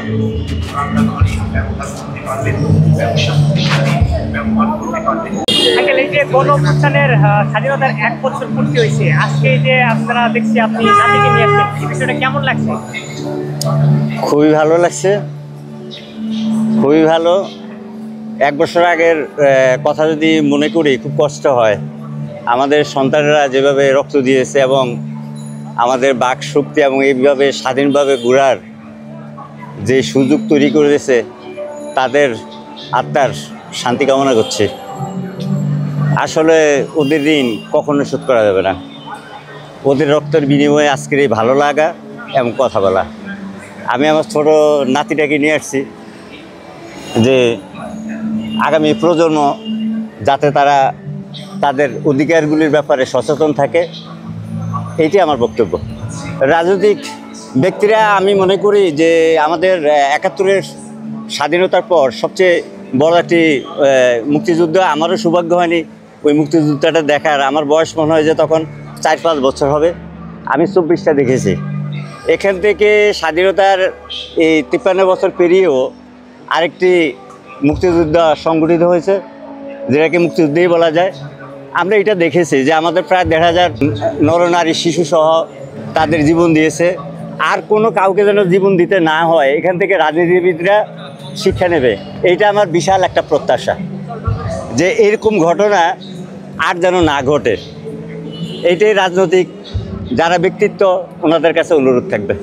এই যে গণঅভ্যুত্থানের স্বাধীনতার 1 বছর পূর্তি হয়েছে, আজকে যে আপনারা দেখছি আপনি নাতিকে নিয়ে আসছেন, এই বিষয়টা কেমন লাগছে? খুবই ভালো লাগছে, খুবই ভালো। 1 বছর আগের কথা যদি মনে করি খুব কষ্ট হয়। আমাদের সন্তানেরা যেভাবে রক্ত দিয়েছে এবং আমাদের বাক শক্তি এবং এইভাবে স্বাধীনভাবে ঘোরার যে সুযোগ তৈরি করেছে, তাদের আত্মার শান্তি কামনা করছে। আসলে ওদের ঋণ কখনো শোধ করা যাবে না। ওদের রক্তের বিনিময়ে আজকের এই ভালো লাগা এবং কথা বলা। আমি আমার ছোট নাতিটাকে নিয়ে আসছি যে আগামী প্রজন্ম যাতে তারা তাদের অধিকারগুলির ব্যাপারে সচেতন থাকে, এইটি আমার বক্তব্য। রাজনৈতিক ব্যক্তিরা আমি মনে করি যে আমাদের 71-এর স্বাধীনতার পর সবচেয়ে বড় একটি মুক্তিযুদ্ধ, আমারও সৌভাগ্য হয়নি ওই মুক্তিযুদ্ধটা দেখার। আমার বয়স মনে হয় যে তখন 4-5 বছর হবে। আমি 24টা দেখেছি। এখান থেকে স্বাধীনতার এই 53 বছর পেরিয়েও আরেকটি মুক্তিযুদ্ধ সংগঠিত হয়েছে, যেটাকে মুক্তিযুদ্ধই বলা যায়। আমরা এটা দেখেছি যে আমাদের প্রায় 1,500 নরনারী শিশুসহ তাদের জীবন দিয়েছে। আর কোনো কাউকে যেন জীবন দিতে না হয়, এখান থেকে রাজনীতিবিদরা শিক্ষা নেবে। এইটা আমার বিশাল একটা প্রত্যাশা যে এরকম ঘটনা আর যেন না ঘটে। এইটাই রাজনৈতিক যারা ব্যক্তিত্ব, ওনাদের কাছে অনুরোধ থাকবে।